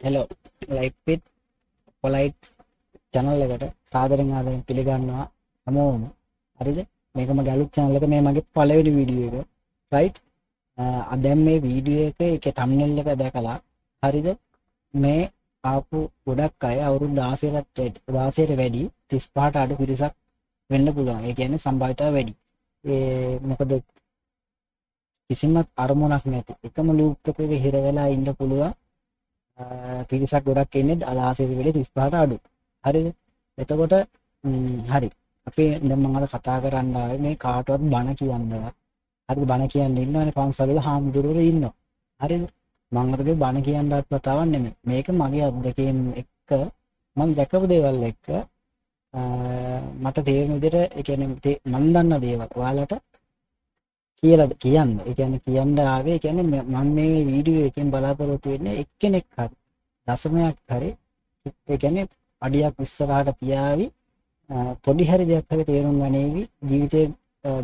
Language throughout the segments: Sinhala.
හෙලෝ ලයිෆ් විත් පොලයිට් channel එකට සාදරයෙන් ආදරයෙන් පිළිගන්නවා හැමෝම. හරිද? මේක මගේ අලුත් channel එක, මේ මගේ පළවෙනි වීඩියෝ එක. right? දැන් මේ වීඩියෝ එක ඒකේ thumbnail එක දැකලා හරිද? මේ ආපු ගොඩක් අය අවුරුදු 16ට වැඩි 35ට අඩු පිරිසක් වෙන්න පුළුවන්. ඒ කියන්නේ සම්භාවිතාව වැඩි. මොකද කිසිම අරමුණක් නැති එකම ලූප් එකක හිර වෙලා ඉන්න පුළුවන් පිරිසක් ගොඩක් ඉන්නේ 16ට වැඩි 35ට අඩු. හරිද? එතකොට හරි. අපි දැන් මම අද කතා කරන්න ආවේ මේ කාටවත් බණ කියන්නවත්. හරිද? බණ කියන්න ඉන්නවනේ පන්සල්වල හාමුදුරුවෝ ඉන්නවා. හරිද? මම අරගේ බණ කියන්නවත් වතාවක් නෙමෙයි. මේක මගේ අත්දැකීම් එක්ක මම දැකපු දේවල් එක්ක මට තේරෙන විදිහට ඒ කියන්නේ මම දන්න දේවල් ඔයාලට කියලා කියන්න. ඒ කියන්නේ කියන්න ආවේ. ඒ කියන්නේ මම මේ වීඩියෝ එකෙන් බලාපොරොත්තු වෙන්නේ එක්කෙනෙක් හරි දශමයක් හරි ඒ කියන්නේ අඩියක් ඉස්සරහට තියාවි පොඩි හරි දෙයක් හරි තේරුම් ගනීවි ජීවිතේ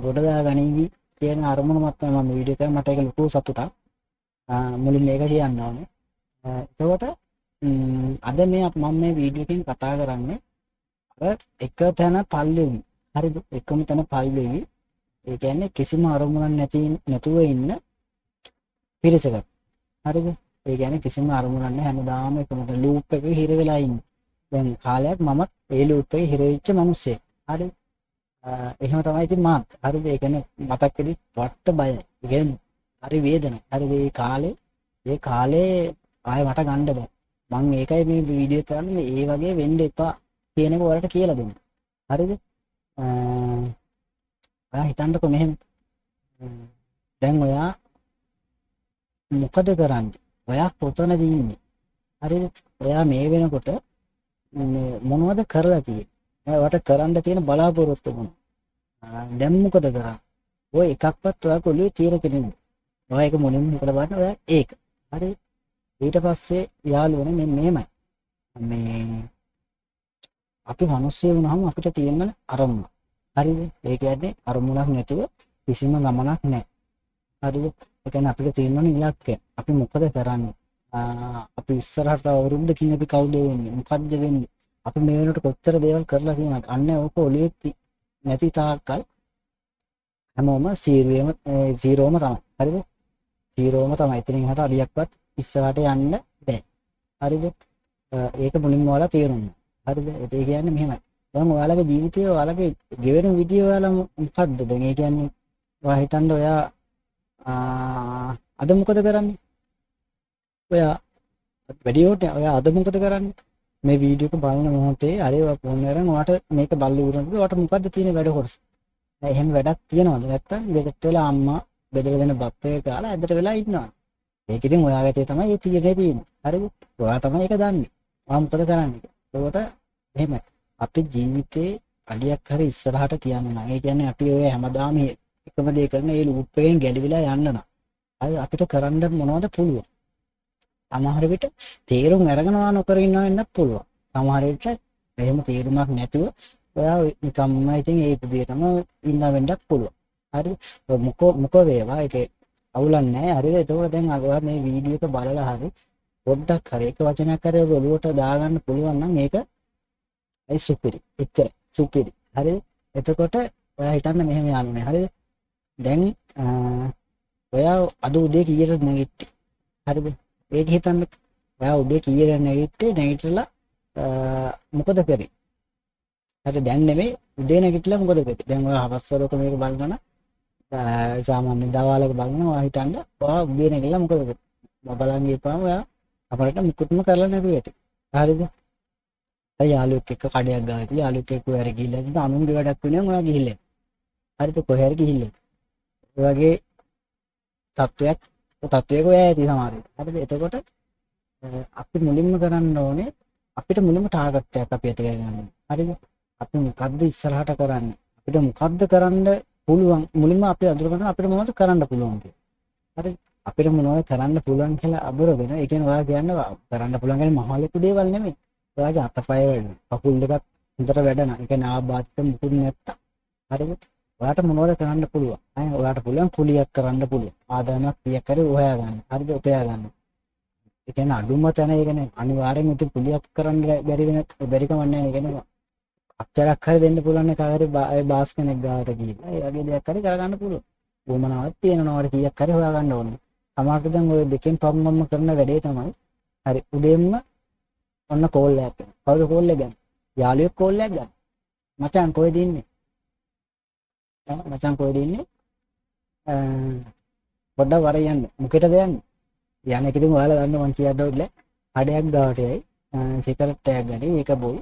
ගොඩදා ගනීවි කියන අරමුණක් තමයි මම වීඩියෝ එකේ මට ඒක ලොකු සතුටක් මුලින් මේක කියන්න ඕනේ. එතකොට අද මම මේ වීඩියෝ එකෙන් කතා කරන්නේ අර එක තැන පල්ලෙවි. හරිද? එකම තැන පල්ලෙවි. ඒ කියන්නේ කිසිම අරමුණක් නැතුව ඉන්න පිරිසකට. හරිද? ඒ කියන්නේ කිසිම අරමුණක් නැහැ, හැමදාම එකම ලූප් එකක හිර වෙලා ඉන්නේ. දැන් කාලයක් මමත් ඒ ලූප් එකේ හිර වෙච්ච මිනිස්සෙක්. හරිද? එහෙම තමයි ඉතින් මාත්. හරිද? ඒ කියන්නේ මතක් වෙදි වට බයයි. ඒ කියන්නේ හරි වේදනයි. හරිද? ඒ කාලේ ආයෙ මට ගන්න බෑ. මම ඒකයි මේ වීඩියෝ කරන්නේ, ඒ වගේ වෙන්න එපා කියන එක ඔයාලට කියලා දෙන්න. හරිද? ඔයා හිතන්නකො මෙහෙම. දැන් ඔයා මොකද කරන්නේ? ඔයා කොතනද ඉන්නේ? හරිද? ඔයා මේ වෙනකොට මොනවද කරලා තියෙන්නේ? ඔයාට කරන්න තියෙන බලාපොරොත්තු මොනවද? දැන් මොකද කරන්නේ? ඔය එකක්වත් ඔයා කොළුවේ තියෙන කෙනෙක්. ඔයා ඒක මොනින්ම මොකද බලන්න ඔයා ඒක. හරි? ඊට පස්සේ යාළුවනේ මෙන්න මෙහෙමයි. මේ අපි මිනිස්සු වුණාම අපිට තියෙන අරමුණ. හරිද? ඒ කියන්නේ අරමුණක් නැතුව කිසිම ගමනක් නැහැ. හරිද? ඒ කියන්නේ අපිට තියෙන ඉලක්කය. අපි මොකද කරන්නේ? අපි ඉස්සරහට අවුරුද්දකින් අපි කවුද වෙන්නේ? මොකද්ද වෙන්නේ? අපි මේ වෙනකොට කොච්චර දේවල් කරලා තියෙනවද? අන්න ඕක ඔළුවේ නැති තාක්කල් හැමෝම සීරෝම තමයි. හරිද? සීරෝම තමයි. ඉතින් එහාට අඩියක්වත් ඉස්සරහට යන්න බෑ. හරිද? ඒක මුලින්ම ඔයාලා තේරුම් ගන්න. හරිද? ඒ කියන්නේ මෙහෙමයි. දැන් ඔයාලගේ ජීවිතය ඔයාලගේ ගෙවෙන විදිය ඔයාලා මොකද්ද? දැන් ඒ කියන්නේ ඔයා හිතන්න ඔයා අද මොකද කරන්නේ? ඔයා වැඩියට ඔයා අද මොකද කරන්නේ? මේ වීඩියෝ එක බලන මොහොතේ අර ඔයා ෆෝන් එකෙන් ඔයාට මේක බලලා ඉවරනකොට ඔයාට මොකද්ද තියෙන වැඩ කොටස? දැන් එහෙම වැඩක් තියෙනවද? නැත්තම් ගෙදරට වෙලා අම්මා බෙදලා දෙන බත් එක කාලා ඇදට වෙලා ඉන්නවා. ඒක ඉතින් ඔයාගේ තමයි ඒ තියෙන්නේ. හරිද? ඔයා තමයි ඒක දන්නේ. ඔයා මොකද කරන්නේ? ඒකට එහෙම අපේ ජීවිතේ අඩියක් හරි ඉස්සරහට තියන්න නම් ඒ කියන්නේ අපි ඔය හැමදාම එකම දේ කරන ඒ ලූප් එකෙන් ගැලවිලා යන්න නම් අපිට කරන්න මොනවද පුළුවන්? සමහර විට තේරුම් අරගෙනවා නොකර ඉන්නවා වෙන්නත් පුළුවන්. සමහර විට එහෙම තේරුමක් නැතුව ඔයා නිකම්ම ඉතින් ඒ විදිහටම ඉන්න වෙන්නත් පුළුවන්. හරිද? මොක වේවා ඒකේ අවුලක් නැහැ. හරිද? එතකොට දැන් ඔයා මේ වීඩියෝ එක බලලා හරි පොඩ්ඩක් හරි එක වචනයක් හරි ඔළුවට දාගන්න පුළුවන් නම් ඒක ඒ සුපිරි. එච්චර සුපිරි. හරිද? එතකොට ඔයා හිතන්න මෙහෙම යන්නේ. හරිද? දැන් ඔයා අද උදේ කීයට නැගිට්ටේ? හරිද? ඒක හිතන්න. ඔයා උදේ කීයට නැගිටලා මොකද කරේ? හරි දැන් නෙමෙයි උදේ නැගිටලා මොකද කරේ? දැන් ඔයා හවස් වලක මේක බලනවා සාමාන්‍ය දවාලක බලනවා. ඔයා හිතන්න ඔයා උදේ නැගිටලා මොකද කරේ? බලන් ගිහපුවම ඔයා අපරට මුකුත්ම කරලා නැතුව ඇති. හරිද? යාළුවෙක් එක්ක කඩයක් ගාලා යාළුවෙක් එක්ක කොහේ හරි ගිහිල්ලා ඉතින් අනුන්ගේ වැඩක් වෙනවා ඔයා ගිහිල්ලා. හරිද? කොහේ හරි ගිහිල්ලා. ඒ වගේ තත්වයක ඔයා ඇති සමහර විට. හරිද? එතකොට අපි මුලින්ම කරන්න ඕනේ අපිට මුලින්ම ටාගට් එකක් අපි ඇති කරගන්න. හරිද? අපි මොකද්ද ඉස්සරහට කරන්නේ? අපිට මොකද්ද කරන්න පුළුවන්? මුලින්ම අපි අඳුරගන්න අපිට මොනවද කරන්න පුළුවන් කියලා. හරිද? අපිට මොනවද කරන්න පුළුවන් කියලා අඳුරගෙන ඒ කියන්නේ ඔයා කියන්න කරන්න පුළුවන් කියන්නේ මහ ලොකු දේවල් නෙමෙයි. ඔයාගේ අතපය වැඩ කකුල් දෙකත් හොඳට වැඩන. ඒ කියන්නේ ආබාධිත මුකුත් නැත්තම්. හරිද? ඔයාට මොනවද කරන්න පුළුවන්? ඔයාට පුළුවන් කුලියක් කරන්න පුළුවන්. ආදායමක් 100ක් හරි හොයා ගන්න. හරිද? උපයා ගන්න. ඒ කියන්නේ අඩුම තැන ඒ කියන්නේ අනිවාර්යෙන් ඉතින් කුලියක් කරන්න බැරි කමක් නැහැ. ඒ කියන්නේ අක්ෂරයක් හරි දෙන්න පුළුවන් එක හරි බාස් කෙනෙක් ගාවට ගිහිල්ලා ඒ වගේ දෙයක් හරි කරගන්න පුළුවන්. වුමනාවක් තියෙනවා වල කීයක් හරි හොයාගන්න ඕනේ. සමහරවිට දැන් ඔය දෙකෙන් පම්මම කරන වැඩේ තමයි හරි උදේම ඔන්න කෝල් එකක් එනවා. කවුද කෝල් එක ගන්නේ? යාළුවෙක් කෝල් එකක් ගන්න. මචං කොහෙද ඉන්නේ? මචං කොහෙද ඉන්නේ? පොඩ්ඩක් වර යන්න. මොකේද යන්නේ? යන්නේ ඉතින් ඔයාලා දන්න මං කියන්න ඕනේ. කඩයක් ගාවට යයි. සිගරට් එකක් ගනි. ඒක බොයි.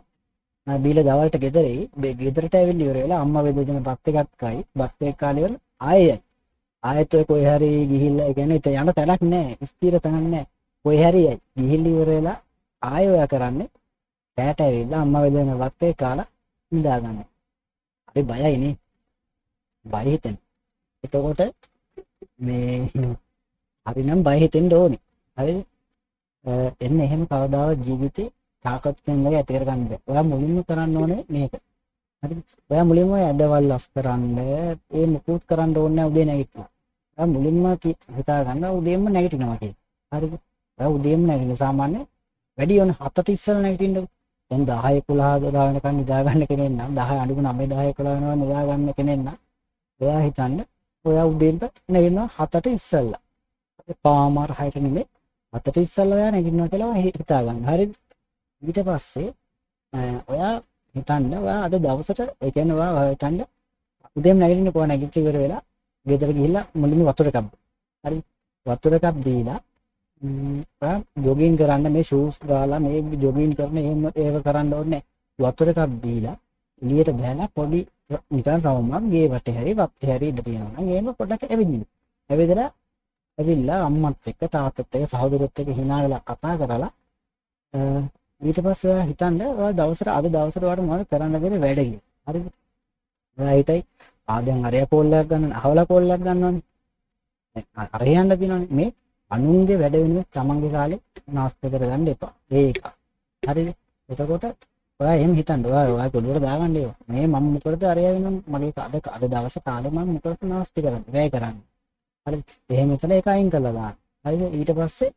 බීලා දවල්ට ගෙදරයි. ගෙදරට ඇවිල්ලා ඉවර වෙලා අම්මා වෙදෙන බත් එකක් කයි. බත් එක කාලේ ඉවර ආයෙයි. ආයෙත් ඔය කොයි හරි ගිහිල්ලා ඒ කියන්නේ යන තැනක් නැහැ. ස්ථිර තැනක් නැහැ. කොයි හරි යයි. ගිහිල්ලා ඉවර වෙලා ආයෙ ඔයා කරන්නේ රැට ඇවිල්ලා අම්මා වෙදෙන බත් එක කාලා නිදාගන්න. හරි බයයි නේ. බය හිතෙන. එතකොට මේ හරිනම් බය හිතෙන්න ඕනේ. හරිද? එන්න එහෙම කවදාවත් ජීවිතේ තාකත්වයෙන් වගේ ඇති කරගන්න බෑ. ඔයා මුලින්ම කරන්න ඕනේ මේක. හරිද? ඔයා මුලින්ම ඇදවල් ලස් කරන්න, ඒ මුකුත් කරන්න ඕනේ නැහැ උදේ නැගිටිනවා. ඔයා මුලින්ම හිතා ගන්න උදේම නැගිටිනවා කියලා. හරිද? ඔයා උදේම නැගිටින සාමාන්‍ය වැඩි වෙන 7ට ඉස්සෙල්ලා නැගිටින්නකො. දැන් 10 11 12 වෙනකන් නිදා ගන්න කෙනෙක් නම් 10 අඩු 9 10 11 වෙනවා නිදා ගන්න කෙනෙක් නම් ඔයා හිතන්න ඔයා උදේට නැගිටිනවා 7ට ඉස්සෙල්ලා. පාමාර 6ට නෙමෙයි 7ට ඉස්සෙල්ලා ඔයා නැගිටිනවා කියලා හිතා ගන්න. හරිද? ඊට පස්සේ ඔයා හිතන්න ඔයා අද දවසට ඒ කියන්නේ ඔයා හිතන්න උදේම නැගිටින්න කොහොම නැගිටි ඉවර වෙලා ගෙදර ගිහිල්ලා මුලින්ම වතුර එකක් බොන්න. හරි? වතුර එකක් බීලා ඔයා ජොගින් කරන්න මේ ෂූස් දාලා මේ ජොගින් කරන එහෙම ඒව කරන්න ඕනේ. වතුර එකක් බීලා එළියට බහලා පොඩි නිකන් රවුමක් ගේ වටේ හැරි වත්තේ හැරි ඉඳ තියෙනවා. නම් එහෙම පොඩ්ඩක් ඇවිදින්න. ඇවිදලා ඇවිල්ලා අම්මත් එක්ක තාත්තත් එක්ක සහෝදරයත් එක්ක hina වෙලා කතා කරලා ඊට පස්සේ ඔයා හිතන්න ඔයා දවසට අද දවසට ඔයාට මොනවද කරන්න දෙන වැඩ කියලා. හරිද? ඔයා හිතයි දැන් අරයා කෝල් එකක් ගන්න අහවලා කෝල් එකක් ගන්නවනේ. අර යන්න දිනවනේ මේ අනුන්ගේ වැඩ වෙනුවෙන් තමන්ගේ කාලේ නාස්ති කරගන්න එපා. ඒක. හරිද? එතකොට ඔයා එහෙම හිතන්න. ඔයා පොළොවට දාගන්න ඒවා. මේ මම මොකටද අරයා වෙනුවෙන් මගේ අද දවසේ කාලේ මම මොකටද නාස්ති කරන්නේ? වැය කරන්නේ. හරිද? එහෙම හිතලා ඒක අයින් කරලා දාන්න. හරිද? ඊට පස්සේ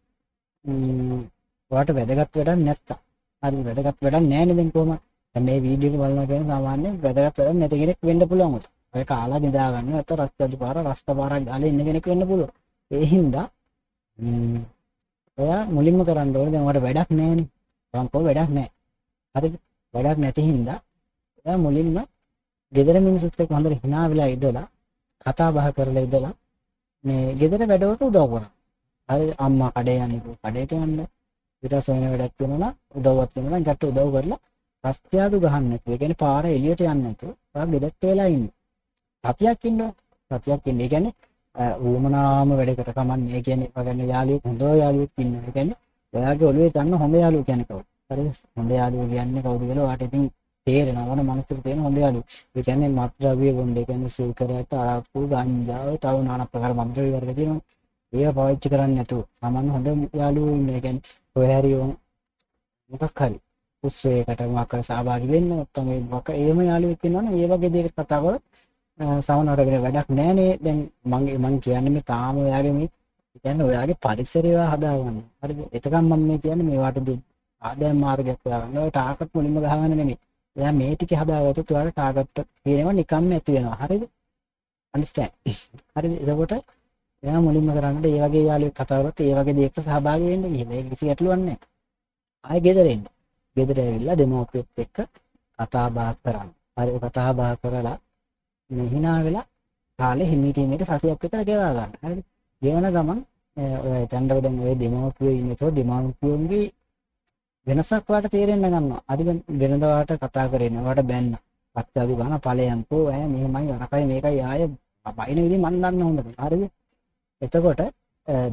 ඔයාට වැදගත් වැඩක් නැත්තම්. හරිද? වැදගත් වැඩක් නැහැ නේද කොහොමද? දැන් මේ වීඩියෝ එක බලනවා කියන්නේ සාමාන්‍යයෙන් වැදගත් වැඩක් නැති කෙනෙක් වෙන්න පුළුවන් උට. ඔය කාලා නිදා ගන්න නැත්නම් රස්තදු පාර රස්ත පාරක් ගාලා ඉන්න කෙනෙක් වෙන්න පුළුවන්. ඒ හින්දා ඔයා මුලින්ම කරන්න ඕනේ දැන් ඔයාට වැඩක් නැහැනේ. ඔයාම කොහොම වැඩක් නැහැ. හරිද? වැඩක් නැති හින්දා ඔයා මුලින්ම ගෙදර මිනිස්සුත් එක්ක හොඳට hina වෙලා ඉඳලා කතා බහ කරලා ඉඳලා මේ ගෙදර වැඩවලට උදව් කරනවා. හරිද? අම්මා කඩේ යන්නේ කඩේට යන්න. ඊට පස්සේ වෙන වැඩක් තියෙනවා උදව්වක් තියෙනවා නම් ගැට උදව් කරලා රස්තියාදු ගහන්න නැතුව. ඒ කියන්නේ පාර එළියට යන්න නැතුව ඔයා ගෙදරට වෙලා ඉන්න. සතියක් ඉන්නවා. සතියක් ඉන්න. ඒ කියන්නේ ඌමනාම වැඩකට කමන්නේ. ඒ කියන්නේ ඔයගන්නේ යාළුවෙක් හොඳ යාළුවෙක් ඉන්නවා. ඒ කියන්නේ ඔයාගේ ඔළුවේ තන්න හොඳ යාළුවෙක් කියන්නේ කවුද? හරිද? හොඳ යාළුවෝ කියන්නේ කවුද කියලා ඔයාට ඉතින් තේරෙනවා. ඕන මනසට තියෙන හොඳ යාළුවෝ. ඒ කියන්නේ මත්ද්‍රව්‍ය බොන්න. ඒ කියන්නේ සිගරට්, අරක්කු, ගංජා, තව নানা ප්‍රකාර මත්ද්‍රව්‍ය වර්ග තියෙනවා. ඒවා පාවිච්චි කරන්නේ නැතුව සාමාන්‍ය හොඳ යාළුවෝ ඉන්නේ. ඒ කියන්නේ ඔය හැරි මොකක් හරි උත්සවයකට මොකක් හරි සහභාගී වෙන්න නැත්නම් ඒ මොකක් එහෙම යාළුවෙක් ඉන්නවනේ ඒ වගේ දෙයකට කතා කරලා සමනවරගෙන වැඩක් නැහනේ. දැන් මං කියන්නේ මේ තාම ඔයාගේ මේ කියන්නේ ඔයාගේ පරිසරය හදාගන්න. හරිද? එතකම් මම මේ කියන්නේ මේවට ආදායම් මාර්ගයක් හොයාගන්න. ඔය ටාගට් මුලින්ම ගහගන්න නෙමෙයි. එයා මේ ටික හදාගත්තොත් ඔයාලට ටාගට් කියනවා නිකම්ම ඇති වෙනවා. හරිද? අන්ඩර්ස්ටෑන්ඩ්. හරිද? එතකොට එයා මුලින්ම කරන්නේ ඒ වගේ යාළුවෙක් කතා කරලා ඒ වගේ දෙයකට සහභාගී වෙන්න කියලා. ඒක කිසි ගැටලුවක් නැහැ. ආයෙ ගෙදර එන්න. ගෙදර ඇවිල්ලා දෙමෝපියොත් එක්ක කතා බහ කරන්න. හරි කතා බහ කරලා මේ hina වෙලා කාලේ හිමීටීමේට සතියක් විතර ගෙවා ගන්න. හරිද? ගෙවන ගමන් ඔය තැන්වල දැන් ඔය දෙමෝපියෝ ඉන්නේතෝ දෙමෝපියෝන්ගේ වෙනසක් වාට තේරෙන්න ගන්නවා. හරිද? වෙනදා වාට කතා කරගෙන වාට බැන්න. පච්චාදු ගන්න ඵලයන්කෝ ඈ මෙහෙමයි අරකයි මේකයි ආයෙ බයින විදිහ මන් දන්න හොඳට. හරිද? එතකොට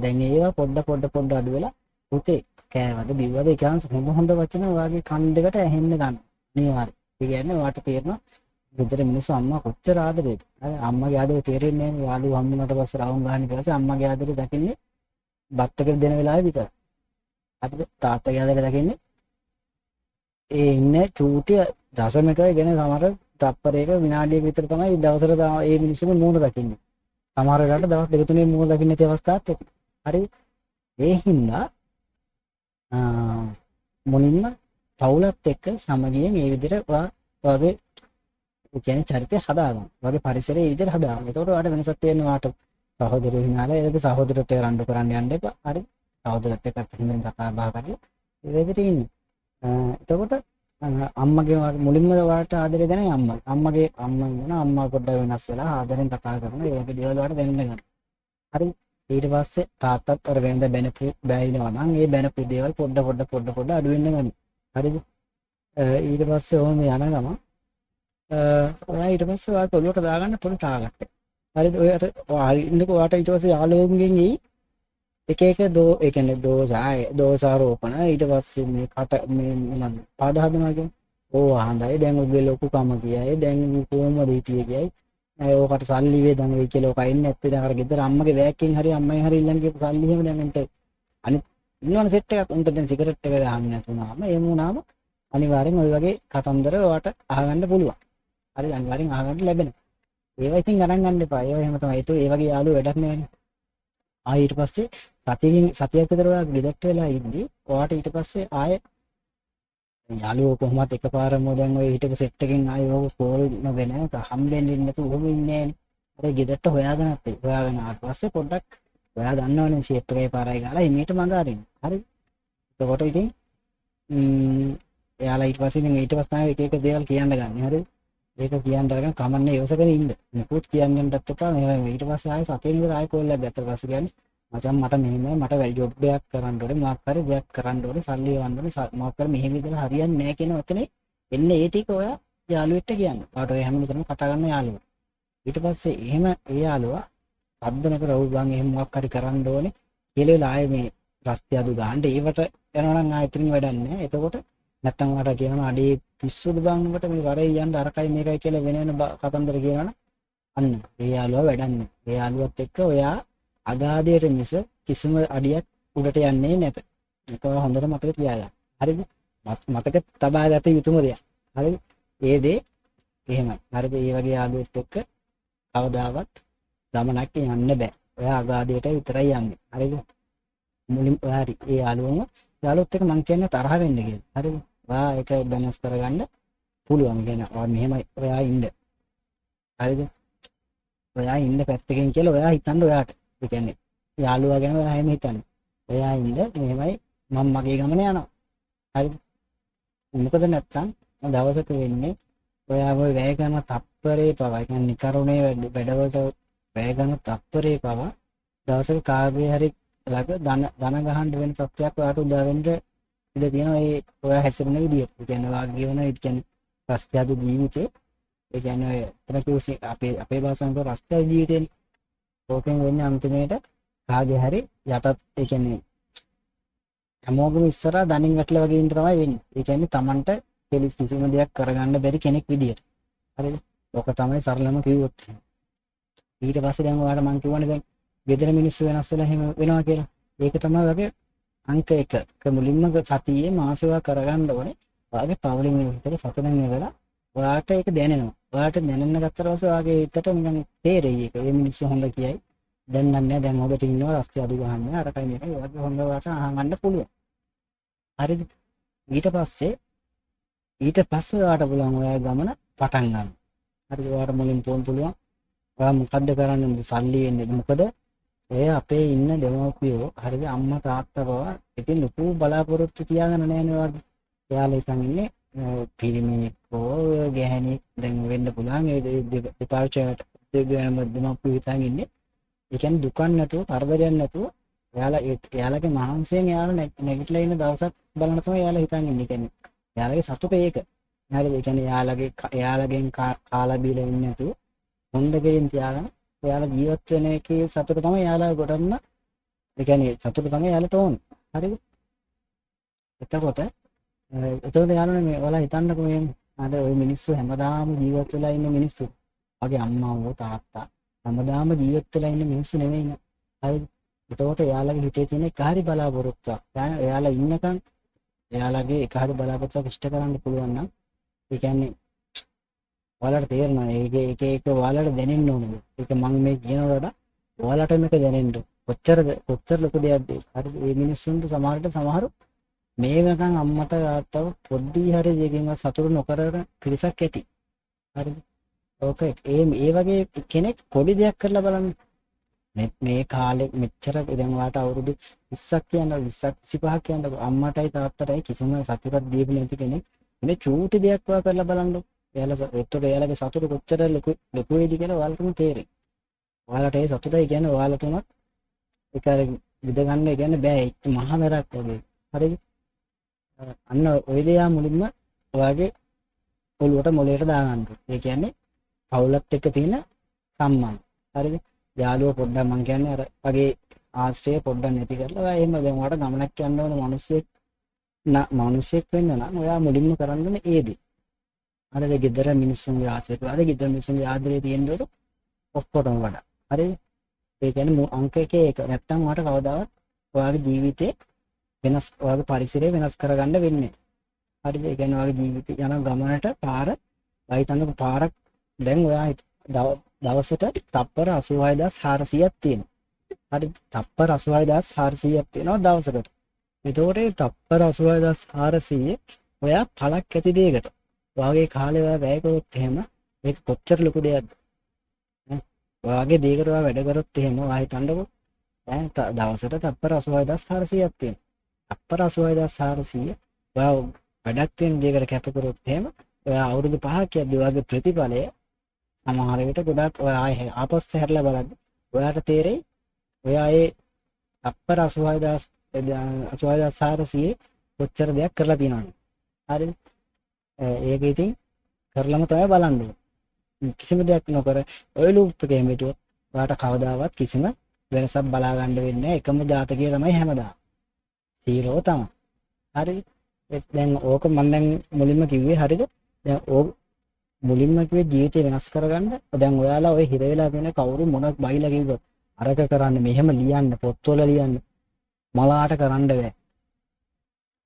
දැන් ඒවා පොඩ අඩු වෙලා පුතේ කෑවද බිව්වද ඒ කියන්නේ හොඳ වචන ඔයාගේ කන් දෙකට ඇහෙන්න ගන්න. අනිවාර්යයෙන්. ඒ කියන්නේ ඔයාට තේරෙනවා ගෙදර මිනිස්සු අම්මා කොච්චර ආදරේද. හරි අම්මගේ ආදරේ තේරෙන්නේ නැහැ. යාළුවෝ හම්බුනට පස්සේ රවුම් ගහන්න ඊපස්සේ අම්මගේ ආදරේ දකින්නේ බත් එක දෙන වෙලාවේ විතරයි. හරිද? තාත්තගේ ආදරේ දකින්නේ ඒ ඉන්නේ චූටි දශමිකය ගැන සමහර තප්පරයක විනාඩියක විතර තමයි දවසට ඒ මිනිස්සුගේ මූණ දකින්නේ. සමහර වෙලාවට දවස් දෙක තුනේ මූණ දකින්න නැති අවස්ථාත් ඇති. හරි? ඒ හින්දා මුලින්ම පවුලත් එක්ක සමගියෙන් ඒ විදිහට ඔයාගේ ඒ කියන්නේ චරිතය හදාගන්න. ඔයාගේ පරිසරය ඒ විදිහට හදාගන්න. එතකොට ඔයාලට වෙනසක් තේරෙනවා. ඔයාට සහෝදරයෝ හිනාලා ඒක සහෝදරත්වය රණ්ඩු කරන්න යන්න එපා. හරි. සහෝදරත් එක්කත් හොඳින් කතා බහ කරලා ඒ විදිහට ඉන්න. එතකොට අම්මගේ මුලින්ම ඔයාලට ආදරය දැනෙන අම්මා. අම්මගේ අම්මා ඉන්නවා. අම්මා පොඩ්ඩක් වෙනස් වෙලා ආදරෙන් කතා කරනවා. ඒ වගේ දේවල් ඔයාලට දැනෙන්න ගන්නවා. හරි. ඊට පස්සේ තාත්තත් අර වෙනද බැනපු බැයිනවා නම් ඒ බැනපු දේවල් පොඩ අඩු වෙන්න ගන්න. හරිද? ඊට පස්සේ ඕම යන ගම ඔයා ඊට පස්සේ ඔයා ඔළුවට දාගන්න පොඩි ටාගට් එක. හරිද? ඔය අර ඉන්නකෝ ඔයාට ඊට පස්සේ යාළුවෝන්ගෙන් එයි එක එක ඒ කියන්නේ දෝෂාරෝපණ ඊට පස්සේ මේ කට මේ මොනවද පාද හදනවා කියන්නේ ඕ අහඳයි දැන් ඔබේ ලොකුකම කියයි දැන් කොහොමද හිටියේ කියයි ඕකට සල්ලි වේදන් වෙයි කියලා ඔක අයින් නැත්තේ දැන් අර ගෙදර අම්මගේ බෑග්ගෙන් හරි අම්මයි හරි ඉල්ලන් ගිහපු සල්ලි එහෙම දැන් උන්ට අනිත් ඉන්නවනේ සෙට් එකක් උන්ට දැන් සිගරට් එක ගහන්න නැතුණාම එහෙම වුණාම අනිවාර්යෙන් ওই වගේ කතන්දර ඔයාට අහගන්න පුළුවන්. හරි අනිවාර්යෙන් අහගන්න ලැබෙනවා. ඒවා ඉතින් ගණන් ගන්න එපා. ඒවා එහෙම තමයි. ඒ වගේ යාළුවෝ වැඩක් නැහැ. ඊට පස්සේ සතියක් විතර ඔයා ගෙදරට වෙලා ඉඳි ඔයාට ඊට පස්සේ ආයේ යාළුවෝ කොහොමත් එකපාරම දැන් ඔය හිටපු සෙට් එකෙන් ආයේ ඕක කෝල් නොගෙන හම්බෙන්නේ නැතුව ඔහොම ඉන්නේ නෑනේ. ගෙදරට හොයාගෙනත් හොයාගෙන ආවට පස්සේ පොඩ්ඩක් ඔයා දන්නවනේ ෂේප් එකේ පාරයි ගාලා එමෙට මඟ අරින්න. හරි. එතකොට ඉතින් එයාලා ඊට පස්සේ ඉතින් ඊට පස්සේ තමයි එක එක දේවල් කියන්න ගන්න. හරිද? ඒක කියන්න අරගෙන කමන්නේ ඉවසගෙන ඉන්න. නිකුත් කියන්නත් එපා. මේ ඊට පස්සේ ආයෙ සතියේ ඉඳලා ආයෙ කෝල් එකක් ගත්තා පස්සේ කියන්නේ මචං මට මෙහෙමයි මට ජොබ් එකක් කරන්න ඕනේ මොකක් හරි දෙයක් කරන්න ඕනේ සල්ලි වන්න ඕනේ මොකක් හරි මෙහෙම ඉඳලා හරියන්නේ නැහැ කියන වචනේ එන්නේ ඒ ටික ඔයා යාළුවෙක්ට කියන්න. පාට ඔය හැම විටම කතා කරන යාළුවා. ඊට පස්සේ එහෙම ඒ යාළුවා සද්ද නොකර ඔව් බං එහෙම මොකක් හරි කරන්න ඕනේ කියලා වෙලා ආයේ මේ රස්තිය අඩු ගන්න ඒවට යනවා නම් ආයෙත් ඉතින් වැඩක් නැහැ. එතකොට නැත්තම් ඔයාට කියනවා අඩේ පිස්සුද බං උඹට මේ වරේ යන්න අරකයි මේකයි කියලා වෙන කතන්දර කියනවනම් අන්න ඒ යාළුවා වැඩක් නැහැ. ඒ යාළුවත් එක්ක ඔයා අගාධයට මිස කිසිම අඩියක් උඩට යන්නේ නැත. ඒක හොඳට මතක තියාගන්න. හරිද? මතක තබා ගත යුතුම දෙයක්. හරිද? ඒ දේ එහෙමයි. හරිද? මේ වගේ යාළුවෙක් එක්ක කවදාවත් ගමනක් යන්න බෑ. ඔයා අගාධයට විතරයි යන්නේ. හරිද? මුලින් ඔයා හරි ඒ යාළුවොත් එක්ක මං කියන්නේ තරහ වෙන්න කියලා. හරිද? ඔයා ඒක බැලන්ස් කරගන්න පුළුවන්. කියන්නේ ඔයා මෙහෙමයි ඔයා ඉන්න. හරිද? ඔයා ඉන්න පැත්තකින් කියලා ඔයා හිතන්න ඔයාට. ඒ කියන්නේ යාළුවා ගැන ඔයා එහෙම හිතන්න. ඔයා ඉන්න මෙහෙමයි මම මගේ ගමන යනවා. හරිද? මොකද නැත්තම් දවසක වෙන්නේ ඔයා ඔය වැය කරන තප්පරේ පවා කියන්නේ නිකරුණේ වැඩවලට වැය කරන තප්පරේ පවා දවසක කාගේ හරි ළඟ ධන ගහන්න වෙන තත්ත්වයක් ඔයාට උදා වෙන්න ඉඩ තියෙනවා. ඒ ඔයා හැසිරෙන විදිය. ඒ කියන්නේ ඔයා කියවන ඒ කියන්නේ රස්තියාදු ජීවිතේ ඒ කියන්නේ ඔය එතන කිව්සේ අපේ භාෂාවෙන් කියව රස්තියාදු ජීවිතේනේ. ඕකෙන් වෙන්නේ අන්තිමේට කාගේ හරි යටත් ඒ කියන්නේ හැමෝගම ඉස්සරහා දණින් වැටලා වගේ ඉන්න තමයි වෙන්නේ. ඒ කියන්නේ Tamanට කිසිම දෙයක් කරගන්න බැරි කෙනෙක් විදියට. හරිද? ඔක තමයි සරලම කිව්වොත්. ඊට පස්සේ දැන් ඔයාලට මම කියවනේ දැන් ගෙදර මිනිස්සු වෙනස් වෙලා එහෙම වෙනවා කියලා. ඒක තමයි වගේ අංක 1. මුලින්ම සතියේ මාසෙවා කරගන්න ඕනේ. ඔයාගේ පවුලේ මිනිස්සුන්ට සතුටින් ඉඳලා ඔයාට ඒක දැනෙනවා. ඔයාට දැනෙන්න ගත්තට පස්සේ ඔයාගේ හිතට නිකන් තේරෙයි ඒක. මේ මිනිස්සු හොඳ කියයි. දැන් නන්නේ දැන් ඔබට ඉන්නවා රස්තිය අඩු ගහන්නේ. අරකයි මේකයි ඔයාගේ හොඳ ඔයාට අහගන්න පුළුවන්. හරිද? ඊට පස්සේ ඔයාට පුළුවන් ඔයාගේ ගමන පටන් ගන්න. හරිද? ඔයාට මුලින් පුළුවන්. ඔයා මොකද්ද කරන්නේ? සල්ලි එන්නේ. මොකද ඔය අපේ ඉන්න දෙමව්පියෝ හරිද අම්මා තාත්තා පවා ඉතින් ලොකු බලාපොරොත්තු තියාගෙන නැහැනේ ඔයාගේ. එයාලා ඉතින් ඉන්නේ පිරිමියෙක් හෝ ගැහණියෙක් දැන් වෙන්න පුළුවන්. ඒ දෙපාර්ශ්වයට දෙමව්පියෝ හිතන් ඉන්නේ. ඒ කියන්නේ දුකක් නැතුව කරදරයක් නැතුව එයාලගේ මහන්සියෙන් එයාලා නැගිටලා ඉන්න දවසක් බලන තමයි එයාලා හිතන් ඉන්නේ. කියන්නේ එයාලගේ සතුට ඒක. හරිද? ඒ කියන්නේ එයාලගෙන් කාලා බීලා ඉන්නේ නැතුව හොඳ ගෙයින් තියාගෙන එයාලා ජීවත් වෙන එකේ සතුට තමයි එයාලා ගොඩන්න. ඒ කියන්නේ සතුට තමයි එයාලට ඕනේ. හරිද? එතකොට යාළුවනේ මේ ඔයාලා හිතන්නකෝ මේ අද ওই මිනිස්සු හැමදාම ජීවත් වෙලා ඉන්න මිනිස්සු. වගේ අම්මා වෝ තාත්තා හැමදාම ජීවත් වෙලා ඉන්න මිනිස්සු නෙමෙයි නේ. හරිද? එතකොට එයාලගේ හිතේ තියෙන එක හරි බලාපොරොත්තුවක්. එයාලා ඉන්නකන් එයාලගේ එක හරි බලාපොරොත්තුවක් ඉෂ්ට කරන්න පුළුවන් නම් ඒ කියන්නේ ඔයාලට තේරෙනවා ඒක ඔයාලට දැනෙන්න ඕනද? ඒක මම මේ කියනකොට ඔයාලට මේක දැනෙන්න කොච්චර ලොකු දෙයක්ද? හරිද? මේ මිනිස්සුන්ට සමහරට සමහරු මේ වෙනකන් අම්මට තාත්තව පොඩි හරි දෙයකින් සතුටු නොකරන පිරිසක් ඇති. හරිද? ඕක ඒ වගේ කෙනෙක් පොඩි දෙයක් කරලා බලන්න. මේ කාලේ මෙච්චර දැන් වාට අවුරුදු 20ක් කියන්න 20ක් 25ක් කියන්න අම්මටයි තාත්තටයි කිසිම සතුටක් දීපු නැති කෙනෙක් මේ චූටි දෙයක් වා කරලා බලන්න. එයාලගේ සතුට කොච්චර ලොකු වේද කියලා ඔයාලටම තේරෙයි. ඔයාලට ඒ සතුටයි කියන්නේ ඔයාලට උනත් ඒක අර විඳ ගන්න කියන්නේ බෑ ඒක මහා මෙරක් වගේ. හරිද? අන්න ඔය දේ මුලින්ම ඔයාගේ ඔළුවට මොලේට දාගන්න. ඒ කියන්නේ පවුලත් එක්ක තියෙන සම්බන්ධ. හරිද? යාළුවෝ පොඩ්ඩක් මං කියන්නේ අර වගේ ආශ්‍රය පොඩ්ඩක් නැති කරලා ඔයා එහෙම දැන් ඔයාලට ගමනක් යන්න ඕන මිනිස්සෙක් වෙන්න නම් ඔයා මුලින්ම කරන්න ඕනේ ඒ දේ. අර ගෙදර මිනිස්සුන්ගේ ආශිර්වාද ගෙදර මිනිස්සුන්ගේ ආදරේ තියෙන්න ඕන ඔක්කොටම වඩා. හරිද? ඒ කියන්නේ අංක එකේ ඒක නැත්තම් ඔයාලට කවදාවත් ඔයාගේ ජීවිතේ වෙනස් ඔයාගේ පරිසරය වෙනස් කරගන්න වෙන්නේ. හරිද? ඒ කියන්නේ ඔයාගේ ජීවිතේ යන ගමනට පාර වයිතනක පාරක් දැන් ඔයා දවසට තප්පර 86400ක් තියෙනවා. හරි තප්පර 86400ක් තියෙනවා දවසකට. එතකොට ඒ තප්පර 86400 ඔයා පළක් ඇති දෙයකට. ඔයාගේ කාලේ ඔයා වැය කරොත් එහෙම මේක කොච්චර ලොකු දෙයක්ද? ඔයාගේ දෙයකට ඔයා වැඩ කරොත් එහෙම ඔයා හිතන්නකෝ දවසට තප්පර 86400ක් තියෙනවා. තප්පර 86400 ඔයා වැඩක් තියෙන දෙයකට කැප කරොත් එහෙම ඔයා අවුරුදු 5ක් යද්දී ඔයාගේ ප්‍රතිඵලය සමහර විට ගොඩක් ඔයා ආපස්සට හැරලා බලද්දි ඔයාට තේරෙයි ඔයා ඒ තප්පර 86400 කොච්චර දෙයක් කරලා තියෙනවද? හරිද? ඒක ඉතින් කරලම තමයි බලන්න ඕනේ. කිසිම දෙයක් නොකර ඔය ලූප් එකේ හිටියොත් ඔයාට කවදාවත් කිසිම වෙනසක් බලා ගන්න වෙන්නේ නැහැ. එකම ජාතකය තමයි හැමදාම. 0 තමයි. හරිද? දැන් ඕක මම දැන් මුලින්ම කිව්වේ හරිද? දැන් ඕක මුලින්ම කිව්වේ ජීවිතය වෙනස් කරගන්න. දැන් ඔයාලා ඔය හිර වෙලා තියෙන කවුරු මොනක් බයිලා කිව්වොත් අරක කරන්න මෙහෙම ලියන්න පොත්වල ලියන්න මලාට කරන්න බෑ.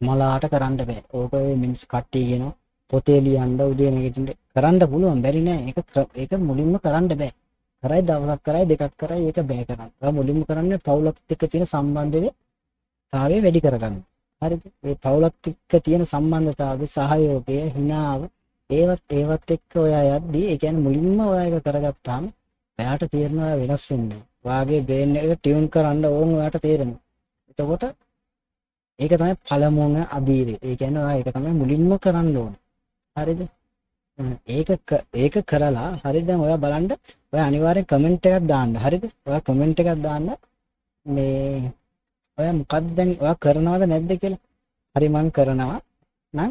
මලාට කරන්න බෑ. ඕක ඔය මිනිස් කට්ටිය කියනවා පොතේ ලියන්න උදේ නැගිටින්න කරන්න පුළුවන් බැරි නෑ. ඒක මුලින්ම කරන්න බෑ. කරයි දවසක් කරයි දෙකක් කරයි ඒක බෑ කරන්න. ඔයා මුලින්ම කරන්නේ පවුලත් එක්ක තියෙන සම්බන්ධතාවය වැඩි කරගන්න. හරිද? මේ පවුලත් එක්ක තියෙන සම්බන්ධතාවය සහයෝගය හිනාව ඒවත් එක්ක ඔයා යද්දී ඒ කියන්නේ මුලින්ම ඔයා ඒක කරගත්තාම ඔයාට තේරෙනවා වෙනස් වෙන්නේ. ඔයාගේ බ්‍රේන් එක ටියුන් කරන්න ඕන ඔයාට තේරෙනවා. එතකොට ඒක තමයි පළමුවන අදීරේ. ඒ කියන්නේ ඔයා ඒක තමයි මුලින්ම කරන්න ඕන. හරිද? ඒක කරලා හරිද? දැන් ඔයා බලන්න ඔයා අනිවාර්යෙන් කමෙන්ට් එකක් දාන්න. හරිද? ඔයා කමෙන්ට් එකක් දාන්න මේ ඔයා මොකක්ද දැන් ඔයා කරනවද නැද්ද කියලා. හරි මං කරනවා නම්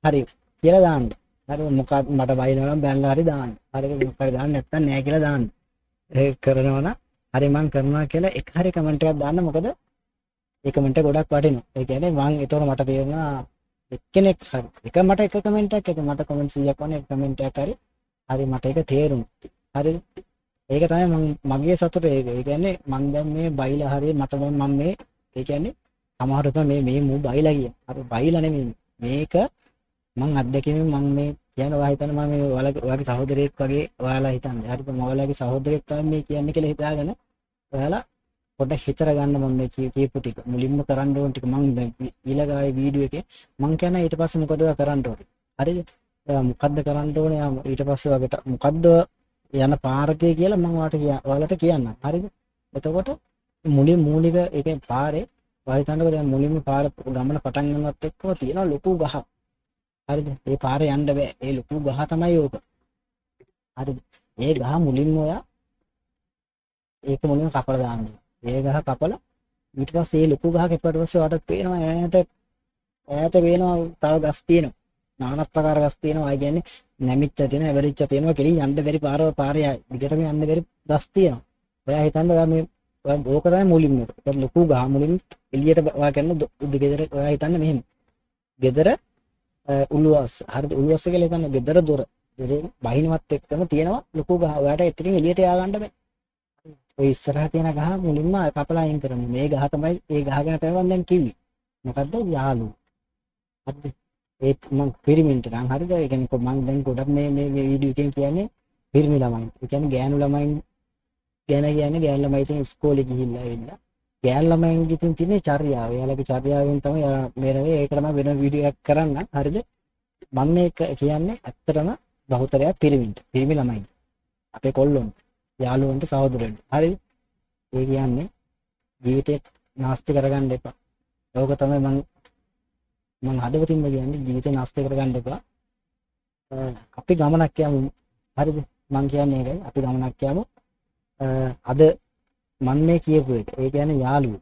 හරි කියලා දාන්න. හරි මොකක්ද මට බයිනවා නම් බැලලා හරි දාන්න. හරිද? මොකක්ද දාන්න නැත්තම් නෑ කියලා දාන්න. ඒක කරනවා නම් හරි මං කරනවා කියලා එක හරි කමෙන්ට් එකක් දාන්න. මොකද ඒ කමෙන්ට් එක ගොඩක් වටිනවා. ඒ කියන්නේ මං ඒතකොට මට තේරෙනවා එක්කෙනෙක් හරි එක මට එක කමෙන්ට් එකක් ඇති මට කමෙන්ට් 100ක් වනේ එක කමෙන්ට් එකක් හරි මට ඒක තේරුණා. හරිද? ඒක තමයි මගේ සතුට ඒක. ඒ කියන්නේ මං දැන් මේ බයිලා හරිය මට දැන් මම මේ ඒ කියන්නේ සමහරවිට තමයි මේ මූ බයිලා කියන. අර බයිලා නෙමෙයි. මේක මං අත්දැකීමෙන් මං මේ කියන ඔයා හිතන්න මම මේ ඔයාගේ සහෝදරයෙක් වගේ ඔයාලා හිතන්නේ. හරිද? මම ඔයාලගේ සහෝදරයෙක් තමයි මේ කියන්නේ කියලා හිතාගෙන ඔයාලා පොඩ්ඩක් හිතර ගන්න මම මේ කියපු ටික මුලින්ම කරන්න ඕන ටික මං දැන් ඊළඟ ආයේ වීඩියෝ එකේ මං කියන ඊට පස්සේ මොකද ඔයා කරන්න ඕනේ. හරිද? ඔයා මොකද්ද කරන්න ඕනේ? ඊට පස්සේ ඔයාලට මොකද්ද යන පාරකේ කියලා මම ඔයාලට කියන්නම්. හරිද? එතකොට මූලික ඒකේ පාරේ ඔයා හිතන්නකෝ දැන් මුලින්ම පාර ගමන පටන් ගන්නවත් එක්කම තියෙන ලොකු ගහක්. හරිද? ඒ පාරේ යන්න බෑ. ඒ ලොකු ගහ තමයි ඕක. හරිද? ඒ ගහ මුලින්ම ඔයා ඒක මුලින්ම කපලා දාන්න. ඒ ගහ කපලා ඊට පස්සේ ඒ ලොකු ගහ කැපුවට පස්සේ ඔයාලට පේනවා ඈත පේනවා තව ගස් තියෙනවා. নানা ප්‍රකාර ගස් තියෙනවා. ඒ කියන්නේ නැමිච්ච තියෙනවා, ඇවරිච්ච තියෙනවා, කෙලින් යන්න බැරි පාරේ දිගටම යන්න බැරි ගස් තියෙනවා. ඔයා හිතන්න ඔයා මේ ඕක තමයි මුලින්ම. ඒක ලොකු ගහ මුලින් එළියට ඔයා කරන ගෙදර ඔයා හිතන්න මෙහෙම. ගෙදර උළුවස්ස. හරිද? උළුවස්ස කියලා හිතන්න ගෙදර දොර. බහිනවත් එක්කම තියෙනවා ලොකු ගහ. ඔයාට එතනින් එළියට යා ගන්න බෑ. ඔය ඉස්සරහ තියෙන ගහ මුලින්ම කපලා අයින් කරමු. මේ ගහ තමයි ඒ ගහ ගැන තමයි මම දැන් කිව්වේ. මොකද්ද? යාළුවෝ. හරිද? ඒ මම පිරිමින්ට නම් හරිද? ඒ කියන්නේ මම දැන් ගොඩක් මේ වීඩියෝ එකෙන් කියන්නේ පිරිමි ළමයි. ඒ කියන්නේ ගෑනු ළමයි ගැන කියන්නේ ගෑනු ළමයි ඉතින් ඉස්කෝලේ ගිහිල්ලා එන්න. ගෑල් ළමයින්ගේ ඉතින් තියෙන චර්යාව. එයාලගේ චර්යාවෙන් තමයි මේ රවේ ඒක තමයි වෙන වීඩියෝ එකක් කරන්න. හරිද? මම මේක කියන්නේ ඇත්තටම බහුතරයක් පිරිමි ළමයි. අපේ කොල්ලොන්ට, යාළුවන්ට, සහෝදරයන්ට. හරිද? ඒ කියන්නේ ජීවිතේ නාස්ති කරගන්න එපා. ඕක තමයි මම හදවතින්ම කියන්නේ ජීවිතේ නාස්ති කරගන්න එපා. අපි ගමනක් යමු. හරිද? මම කියන්නේ ඒකයි. අපි ගමනක් යමු. අද මම මේ කියපු එක. ඒ කියන්නේ යාළුවෝ.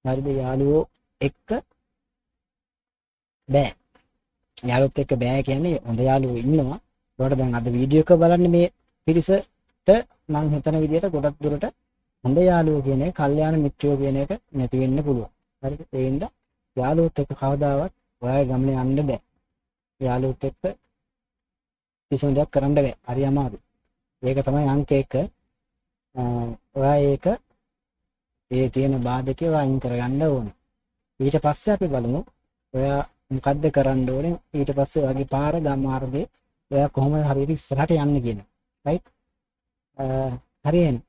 හරිද? යාළුවෝ එක්ක බෑ. යාළුවොත් එක්ක බෑ කියන්නේ හොඳ යාළුවෝ ඉන්නවා. ඒකට දැන් අද වීඩියෝ එක බලන්නේ මේ පිරිසට මම හිතන විදිහට ගොඩක් දුරට හොඳ යාළුවෝ කියන එක, කල්යාණ මිත්‍රයෝ කියන එක නැති වෙන්න පුළුවන්. හරිද? ඒ හින්දා යාළුවොත් එක්ක කවදාවත් ඔයාගේ ගමනේ යන්න බෑ. යාළුවොත් එක්ක කිසිම දෙයක් කරන්න බෑ. හරි අමාරුයි. ඒක තමයි අංක 1. ඔයා ඒක ඒ තියෙන බාධකේ ඔයා අයින් කරගන්න ඕනේ. ඊට පස්සේ අපි බලමු ඔයා මොකද්ද කරන්න ඕනේ. ඊට පස්සේ ඔයාගේ පාර ගම් මාර්ගයේ ඔයා කොහොමද හරියට ඉස්සරහට යන්නේ කියන. රයිට්? හරියනේ.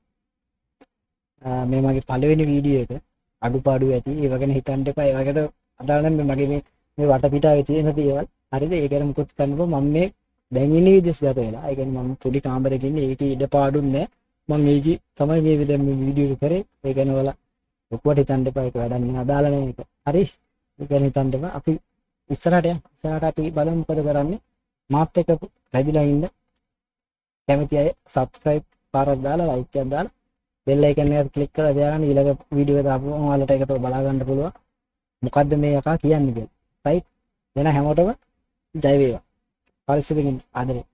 මේ මගේ පළවෙනි වීඩියෝ එක අඩුපාඩු ඇති. ඒව ගැන හිතන්න එපා. ඒවකට අදාළ නම් මගේ මේ වටපිටාවේ තියෙන දේවල්. හරිද? ඒක ගැන මුකුත් කරන්න බෑ. මම මේ දැන් ඉන්නේ විදේශගත වෙලා. ඒ කියන්නේ මම පොඩි කාමරයක ඉන්නේ. ඒකේ ඉඩපාඩුත් නැහැ. මම ඒකේ තමයි මේ දැන් මේ වීඩියෝ එක කරේ. ඒ ගැන වල ලොකුවට හිතන්න එපා. ඒක වැඩක් නෑ. අදාළ නෑ ඒක. හරි? ඒ ගැන හිතන්න එපා. අපි ඉස්සරහට යමු. ඉස්සරහට අපි බලමු මොකද කරන්නේ. මාත් එක්ක රැඳිලා ඉන්න කැමති අය subscribe පාරක් දාලා like එකක් දාලා bell icon එක click කරලා තියාගන්න. ඊළඟ වීඩියෝ එක දාපුවම ඔයාලට ඒක තව බලා ගන්න පුළුවන්. මොකද්ද මේ යකා කියන්නේ කියලා. right? වෙන හැමෝටම ජය වේවා. පරිස්සමෙන් ආදරේ.